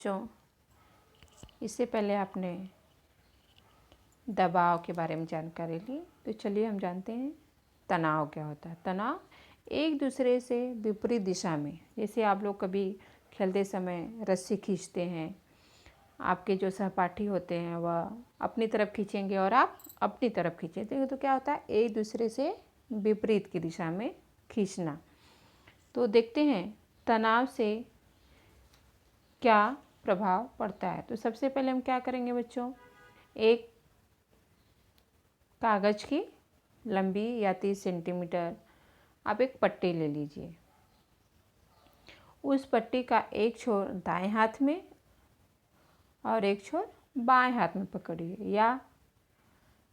बच्चों, इससे पहले आपने दबाव के बारे में जानकारी ली, तो चलिए हम जानते हैं तनाव क्या होता है। तनाव एक दूसरे से विपरीत दिशा में, जैसे आप लोग कभी खेलते समय रस्सी खींचते हैं, आपके जो सहपाठी होते हैं वह अपनी तरफ खींचेंगे और आप अपनी तरफ खींचेंगे, तो क्या होता है, एक दूसरे से विपरीत की दिशा में खींचना। तो देखते हैं तनाव से क्या प्रभाव पड़ता है। तो सबसे पहले हम क्या करेंगे बच्चों, एक कागज़ की लंबी या 30 सेंटीमीटर आप एक पट्टी ले लीजिए। उस पट्टी का एक छोर दाएं हाथ में और एक छोर बाएं हाथ में पकड़िए, या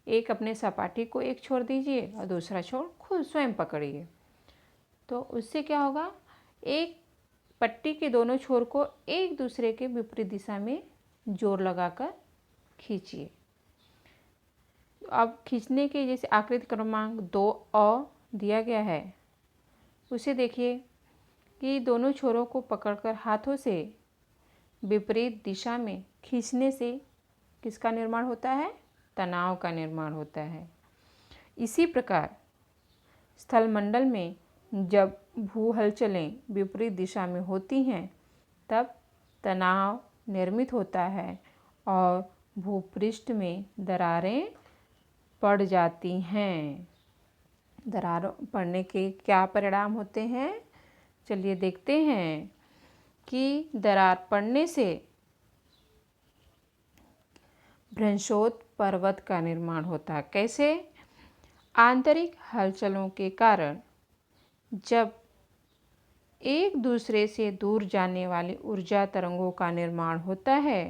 एक अपने सपाटी को एक छोर दीजिए और दूसरा छोर खुद स्वयं पकड़िए। तो उससे क्या होगा, एक पट्टी के दोनों छोर को एक दूसरे के विपरीत दिशा में जोर लगाकर खींचिए। अब खींचने के जैसे आकृति क्रमांक 2 दिया गया है, उसे देखिए कि दोनों छोरों को पकड़कर हाथों से विपरीत दिशा में खींचने से किसका निर्माण होता है, तनाव का निर्माण होता है। इसी प्रकार स्थलमंडल में जब भू हलचलें विपरीत दिशा में होती हैं तब तनाव निर्मित होता है और भूपृष्ठ में दरारें पड़ जाती हैं। दरारों पड़ने के क्या परिणाम होते हैं, चलिए देखते हैं कि दरार पड़ने से भ्रंशोत पर्वत का निर्माण होता है। कैसे, आंतरिक हलचलों के कारण जब एक दूसरे से दूर जाने वाली ऊर्जा तरंगों का निर्माण होता है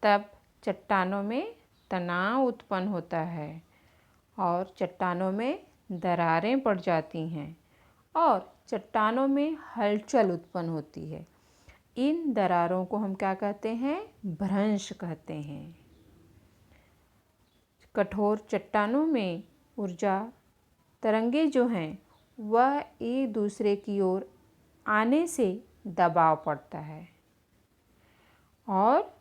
तब चट्टानों में तनाव उत्पन्न होता है और चट्टानों में दरारें पड़ जाती हैं और चट्टानों में हलचल उत्पन्न होती है। इन दरारों को हम क्या कहते हैं, भ्रंश कहते हैं। कठोर चट्टानों में ऊर्जा तरंगे जो हैं वह एक दूसरे की ओर आने से दबाव पड़ता है और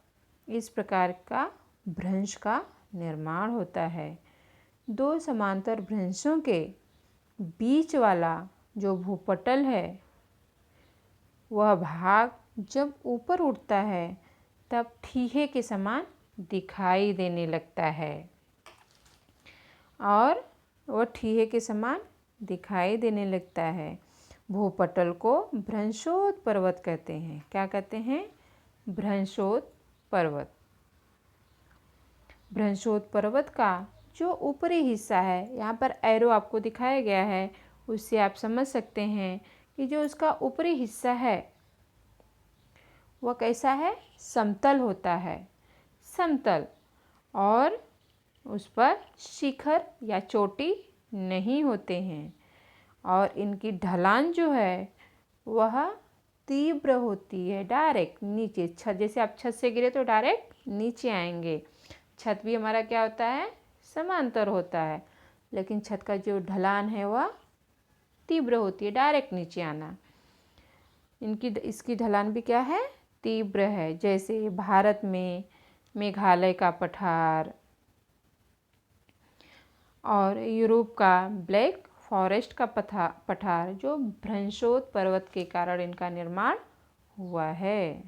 इस प्रकार का भ्रंश का निर्माण होता है। दो समांतर भ्रंशों के बीच वाला जो भूपटल है वह भाग जब ऊपर उठता है तब ठीहे के समान दिखाई देने लगता है और वह ठीहे के समान दिखाई देने लगता है। भूपटल को भ्रंशोत पर्वत कहते हैं। क्या कहते हैं, भ्रंशोत पर्वत। भ्रंशोत पर्वत का जो ऊपरी हिस्सा है, यहाँ पर एरो आपको दिखाया गया है, उससे आप समझ सकते हैं कि जो उसका ऊपरी हिस्सा है वह कैसा है, समतल होता है, समतल, और उस पर शिखर या चोटी नहीं होते हैं और इनकी ढलान जो है वह तीव्र होती है, डायरेक्ट नीचे। छत, जैसे आप छत से गिरे तो डायरेक्ट नीचे आएंगे। छत भी हमारा क्या होता है, समांतर होता है, लेकिन छत का जो ढलान है वह तीव्र होती है, डायरेक्ट नीचे आना। इसकी ढलान भी क्या है, तीव्र है। जैसे भारत में मेघालय का पठार और यूरोप का ब्लैक फॉरेस्ट का पठार जो भ्रंशोत पर्वत के कारण इनका निर्माण हुआ है।